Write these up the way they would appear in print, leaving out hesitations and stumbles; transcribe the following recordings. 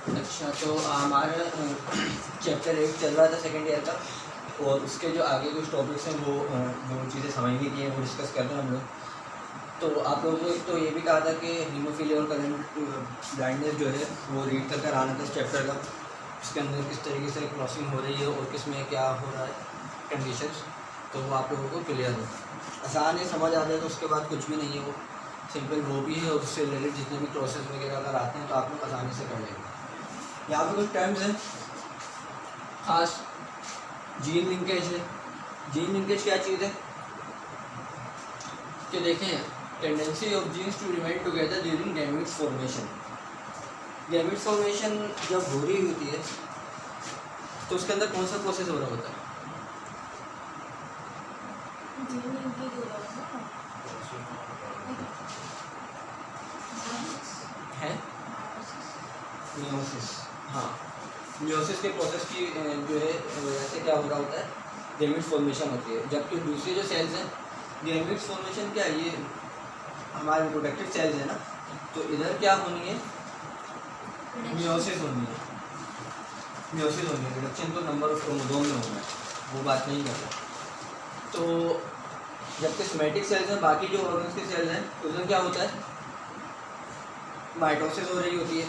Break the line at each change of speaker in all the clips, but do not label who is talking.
अच्छा, तो हमारा चैप्टर 8 चल रहा था सेकेंड ईयर का, और उसके जो आगे कुछ टॉपिक्स हैं वो जो चीज़ें समझने की हैं वो डिस्कस कर रहे हैं हम लोग। तो आप लोगों को एक तो ये भी कहा था कि हीमोफीलिया और करंट ब्लाइंडनेस जो है वो रीड कर आना था इस चैप्टर का, इसके अंदर किस तरीके से क्रॉसिंग हो रही है और किस में क्या हो रहा है कंडीशंस, तो वो आप लोगों को क्लियर हो, आसान है, समझ आ जाए। तो उसके बाद कुछ भी नहीं है, वो सिंपल वो भी है, और उससे रिलेटेड जितने भी प्रोसेस वगैरह अगर आते हैं तो आप लोग आसानी से कर लेंगे। यहाँ पे कुछ टर्म्स हैं खास। जीन लिंकेज है। जीन लिंकेज क्या चीज़ है कि देखें, tendency of genes to remain together during gametes formation. Gamete formation जब हो रही होती है तो उसके अंदर कौन सा प्रोसेस हो रहा होता है? है मियोसिस। हाँ, मियोसिस के प्रोसेस की जो है वजह से क्या हो रहा होता है, गैमेट फॉर्मेशन होती है। जबकि दूसरे जो सेल्स हैं, गैमेट फॉर्मेशन क्या है, ये हमारे रिप्रोडक्टिव सेल्स है ना, तो इधर क्या होनी है, मियोसिस होनी है। मियोसिस होनी है, रिडक्शन तो नंबर ऑफ क्रोमोसोम में होना है, वो बात नहीं कर रहा। तो जबकि सोमैटिक सेल्स हैं, बाकी जो ऑर्गन्स के सेल्स हैं, उधर क्या होता है, माइटोसिस हो रही होती है।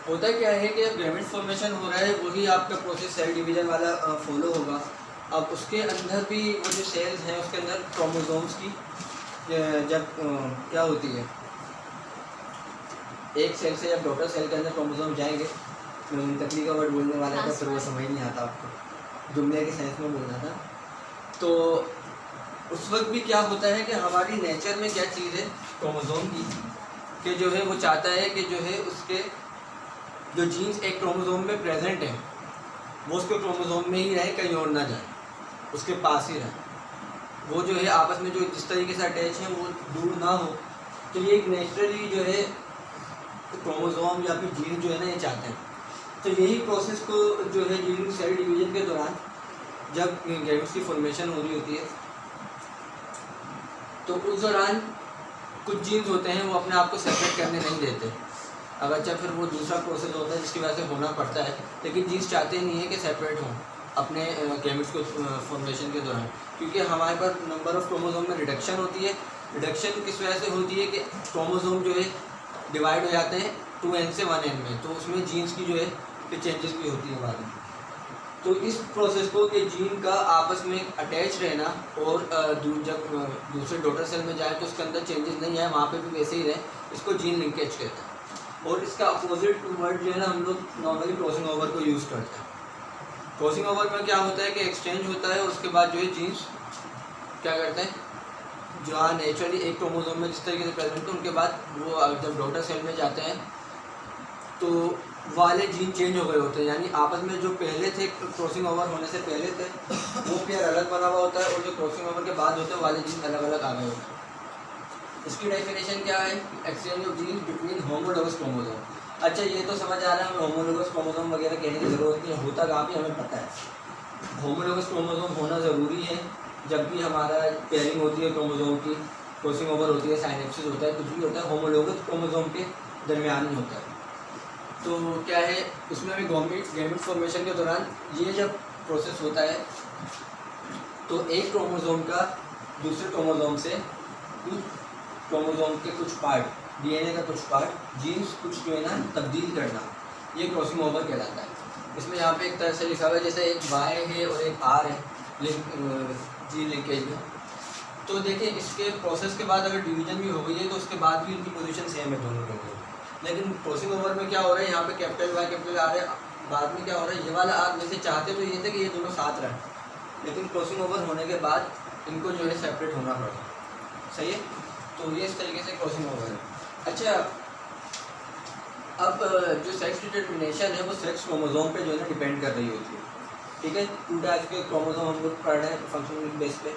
होता क्या है कि अब गैमेट फॉर्मेशन हो रहा है, वही आपका प्रोसेस सेल डिवीजन वाला फॉलो होगा। अब उसके अंदर भी वो जो सेल्स हैं उसके अंदर क्रोमोसोम्स की जब क्या होती है, एक सेल से जब डॉटर सेल के अंदर क्रोमोसोम जाएंगे, तकलीफ का वर्ड बोलने वाला था, फिर वो समझ नहीं आता आपको, जुमले के सेंस में बोलना था। तो उस वक्त भी क्या होता है कि हमारी नेचर में क्या चीज़ है क्रोमोसोम की, कि जो है वो चाहता है कि जो है उसके जो जीन्स एक क्रोमोसोम में प्रेजेंट है वो उसके क्रोमोसोम में ही रहे, कहीं और ना जाए, उसके पास ही रहे। वो जो है आपस में जो जिस तरीके से अटैच हैं वो दूर ना हो। तो ये एक नेचुरली जो है क्रोमोसोम या फिर जीन जो है ना ये चाहते हैं। तो यही प्रोसेस को जो है ड्यूरिंग सेल डिवीजन के दौरान जब गैमेट्स की फॉर्मेशन हो रही होती है तो उस दौरान कुछ जीन्स होते हैं वो अपने आप को सेपरेट करने नहीं देते। अब अच्छा, फिर वो दूसरा प्रोसेस होता है जिसकी वजह से होना पड़ता है, लेकिन जीन्स चाहते नहीं है कि सेपरेट हों अपने गैमेट्स को फॉर्मेशन के दौरान, क्योंकि हमारे पास नंबर ऑफ क्रोमोसोम में रिडक्शन होती है। रिडक्शन किस वजह से होती है कि क्रोमोसोम जो है डिवाइड हो जाते हैं 2n से 1n में, तो उसमें जीन्स की जो है फिर चेंजेस भी होती है बाद में। तो इस प्रोसेस को कि जीन का आपस में अटैच रहना और जब दूसरे डॉटर सेल में जाए तो उसके अंदर चेंजेस नहीं आए, वहाँ पे भी वैसे ही रहे, इसको जीन लिंकेज कहते हैं। और इसका अपोजिट वर्ड जो है ना हम लोग नॉर्मली क्रॉसिंग ओवर को यूज़ करते हैं। क्रॉसिंग ओवर में क्या होता है कि एक्सचेंज होता है और उसके बाद जो है जीन्स क्या करते हैं, जो हाँ नेचुरली एक क्रोमोसोम में जिस तरीके से प्रेजेंट है, उनके बाद वो जब डॉटर सेल में जाते हैं तो वाले जीन चेंज हो गए होते हैं, यानी आपस में जो पहले थे क्रॉसिंग ओवर होने से पहले थे वो पेयर अलग बना हुआ होता है, और जो क्रॉसिंग ओवर के बाद होते हैं वाले जीन अलग अलग आ गए होते हैं। इसकी डेफिनेशन क्या है, exchange of genes between homologous chromosome. अच्छा, ये तो समझ आ रहा है, हमें होमोलोगस क्रोमोसोम वगैरह कहने की ज़रूरत नहीं है, होता कहाँ पे हमें पता है। होमोलोगस क्रोमोसोम होना ज़रूरी है जब भी हमारा पेयरिंग होती है क्रोमोसोम की, क्रॉसिंग ओवर होती है, साइनेप्सिस होता है, कुछ भी होता है, होमोलोगस क्रोमोसोम के दरमियान ही होता है। तो क्या है, उसमें भी गैमेट फॉर्मेशन के दौरान ये जब प्रोसेस होता है तो एक क्रोमोसोम का दूसरे क्रोमोसोम से क्रोमोसोम के कुछ पार्ट, डीएनए का कुछ पार्ट, जीन्स कुछ जो है ना तब्दील करना, ये क्रॉसिंग ओवर कहलाता है। इसमें यहाँ पे एक तरह से लिखा हुआ है जैसे एक वाई है और एक आर है जीन लिंकेज में। तो देखिए इसके प्रोसेस के बाद अगर डिवीजन भी हो गई है तो उसके बाद भी इनकी पोजीशन सेम है दोनों लोगों की। लेकिन क्रॉसिंग ओवर में क्या हो रहा है, यहाँ पे कैपिटल वाई कैपिटल आर है, बाद में क्या हो रहा है, ये वाला आर जैसे चाहते तो ये थे कि ये दोनों साथ रहें, लेकिन क्रॉसिंग ओवर होने के बाद इनको जो है सेपरेट होना पड़ा। सही है, तो ये इस तरीके से क्रॉसिंग ओवर है। अच्छा, अब जो सेक्स डिटर्मिनेशन है वो सेक्स क्रोमोसोम पे जो है ना डिपेंड कर रही होती है। ठीक है, 2 टाइप्स के क्रोमोसोम हम लोग पढ़ रहे हैं फंक्शनल बेस पे,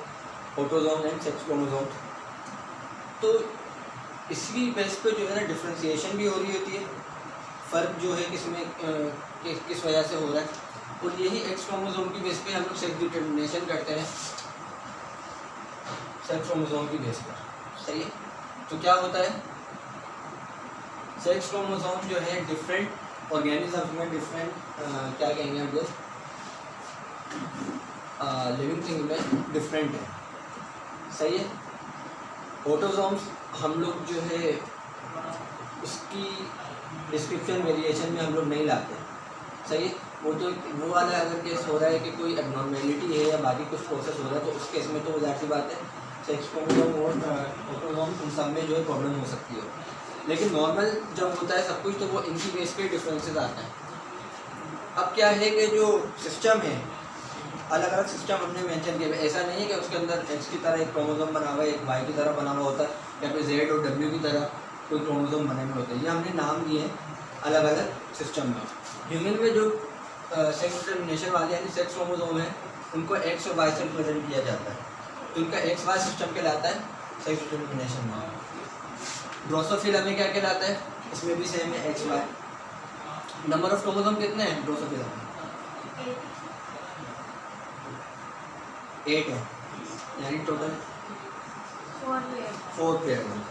ऑटोसोम एंड सेक्स क्रोमोसोम। तो इसी बेस पे जो है ना डिफ्रेंशिएशन भी हो रही होती है, फ़र्क जो है किसमें किस वजह से हो रहा है, और यही एक्स क्रोमोसोम की बेस पे हम लोग सेक्स डिटर्मिनेशन करते हैं सेक्स क्रोमोसोम की बेस पर। सही है, तो क्या होता है सेक्स क्रोमोसोम जो है डिफरेंट ऑर्गेनिज्म में डिफरेंट क्या कहेंगे हम लोग लिविंग थिंग में डिफरेंट है, सही है। ऑटोसोम्स हम लोग जो है उसकी डिस्क्रिप्शन वेरिएशन में हम लोग नहीं लाते, सही है। वो तो वो वाला अगर केस हो रहा है कि कोई एबनॉर्मेलिटी है या बाकी कुछ प्रोसेस हो रहा है तो उस केस में तो वो जाहिर सी बात है सेक्स क्रोमोसोम और ऑटोसोम उन सब में जो है प्रॉब्लम हो सकती है। लेकिन नॉर्मल जब होता है सब कुछ तो वो इनकी बेस पे डिफरेंसेस आते हैं। अब क्या है कि जो सिस्टम है अलग अलग सिस्टम हमने मेंशन किया, ऐसा नहीं है कि उसके अंदर एक्स की तरह एक क्रोमोसोम बना हुआ है, एक वाई की तरह बना हुआ होता है या फिर जेड और डब्ल्यू की तरह कोई क्रोमोसोम बने हुए होते हैं। ये हमने नाम दिए हैं अलग अलग सिस्टम में। ह्यूमन में जो सेक्स डिटर्मिनेशन वाले यानी सेक्स क्रोमोसोम है उनको एक्स और वाई से रिप्रेजेंट किया जाता है, तो उनका एक्स वाई सिस्टम कहलाता है सेक्स डिटर्मिनेशन में। ड्रोसोफिला में क्या कहलाता है, इसमें भी सेम है X Y. Number of chromosome कितने हैं ड्रोसोफिला में? 8 है, यानी टोटल 4 पेयर हैं,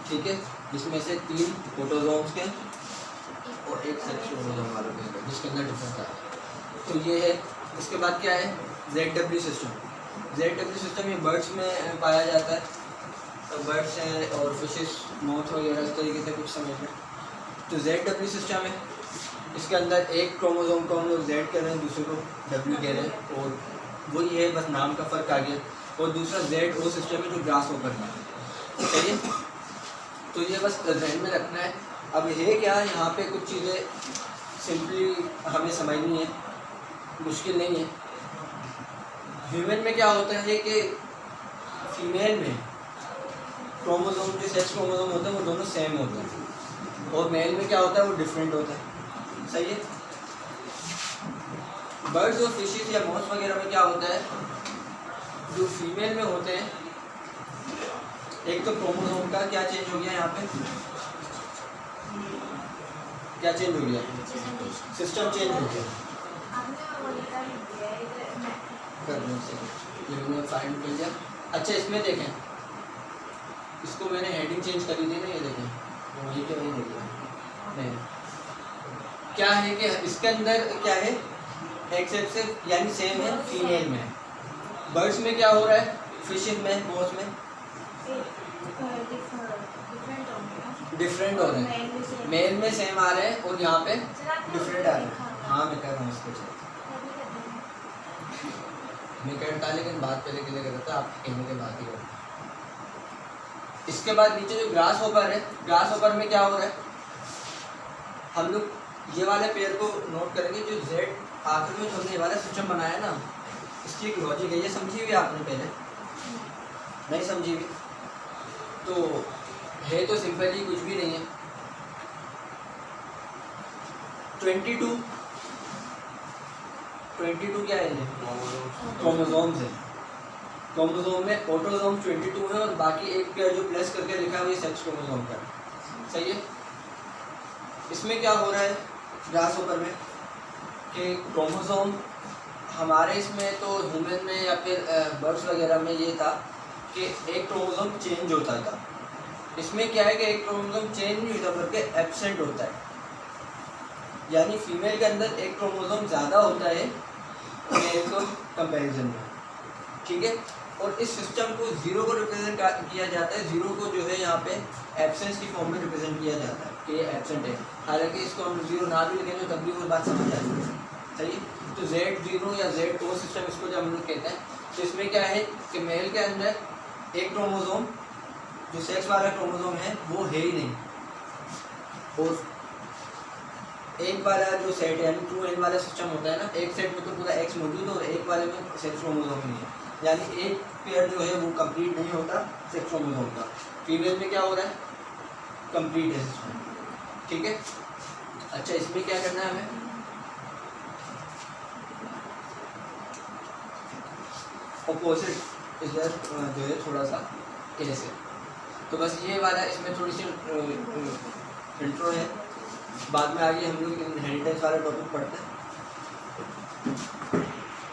ठीक है, जिसमें से 3 ऑटोसोम्स के और 1 सेक्स क्रोमोसोम वालों के जिसके अंदर डिफरेंस आता है। तो ये है। इसके बाद क्या है ZW सिस्टम। ZW सिस्टम ये बर्ड्स में पाया जाता है, तो बर्ड्स हैं और फिशेस मौत वगैरह इस तरीके से कुछ समझ में। तो ZW सिस्टम है, इसके अंदर एक क्रोमोसोम को हम लोग Z कह रहे हैं, दूसरे को W कह रहे हैं, और वो ये है बस नाम का फ़र्क आ गया। और दूसरा ZO सिस्टम है जो ग्रास ओवर में है, सही है। तो ये बस ध्यान में रखना है। अब है क्या यहाँ पे कुछ चीज़ें सिंपली हमें समझनी है, मुश्किल नहीं है। ह्यूमन में क्या होता है कि फीमेल में क्रोमोसोम जो सेक्स क्रोमोसोम होते हैं वो दोनों सेम होते हैं, और मेल में क्या होता है वो डिफरेंट होता है, सही है। बर्ड्स और फिशेस या मॉस वगैरह में क्या होता है, जो फीमेल में होते हैं एक तो क्रोमोसोम का क्या चेंज हो गया, यहाँ पे क्या चेंज हो गया, सिस्टम चेंज हो गया। फाइंड कर दिया। अच्छा इसमें देखें, इसको मैंने हेडिंग चेंज करी थी ना, ये देखें वहीं के वहीं देखें नहीं, क्या है कि इसके अंदर क्या है एक्स एक्स यानी सेम है फीमेल में। बर्ड्स में क्या हो रहा है, फिशेस में, बॉस में डिफरेंट हो रहे हैं, मेल में सेम आ रहे हैं और यहाँ पे डिफरेंट आ रहे हैं। हाँ मैं कह रहा हूँ इसको मैं कहता है, लेकिन बात पहले के लिए करता आप कहने के बाद ही करता। इसके बाद नीचे जो ग्रास होपर है, ग्रास होपर में क्या हो रहा है, हम लोग ये वाले पेयर को नोट करेंगे। जो जेड आखिर में जो हमने ये वाला सिस्टम बनाया ना, इसकी एक लॉजिक है, ये समझी हुई आपने पहले नहीं समझी हुई, तो है तो सिंपल ही कुछ भी नहीं है। 22 क्या है ये क्रोमोसोम्स है। क्रोमोसोम में ऑटोसोम 22 है और बाकी एक पेयर जो प्लस करके लिखा है वो सेक्स क्रोमोसोम का, सही है। इसमें क्या हो रहा है ग्रास होपर में कि क्रोमोसोम हमारे इसमें तो ह्यूमन में या फिर बर्ड्स वगैरह में ये था कि एक क्रोमोसोम चेंज होता था। इसमें क्या है कि एक क्रोमोसोम चेंज नहीं होता बल्कि एब्सेंट होता है, यानी फीमेल के अंदर एक क्रोमोसोम ज़्यादा होता है मेल को कंपैरिजन में, ठीक है। और इस सिस्टम को जीरो को रिप्रेजेंट किया जाता है, जीरो को जो है यहाँ पे एब्सेंस की फॉर्म में रिप्रेजेंट किया जाता है कि ये एब्सेंट है। हालांकि इसको हम जीरो ना भी लिखेंगे तब भी वो बात समझ आती है, सही है। तो Z0 या Z2 सिस्टम इसको जब हम लोग कहते हैं, तो इसमें क्या है कि मेल के अंदर एक क्रोमोसोम जो सेक्स वाला क्रोमोसोम है वो है ही नहीं, और एक वाला जो सेट है यानी 2n वाला सिस्टम होता है ना, एक सेट में तो पूरा एक्स मौजूद है और एक वाले में सेक्स क्रोमोसोम नहीं है, यानी एक पेयर जो है वो कंप्लीट नहीं होता सेक्स क्रोमोसोम का। फीमेल में क्या हो रहा है, कंप्लीट है सिस्टम, ठीक है। अच्छा इसमें क्या करना है हमें, ऑपोजिट इधर जो है थोड़ा सा ऐसे। तो बस ये वाला इसमें थोड़ी सी इंट्रो है, बाद में आगे हम लोग इनहेरिटेंस वाला टॉपिक पढ़ते हैं।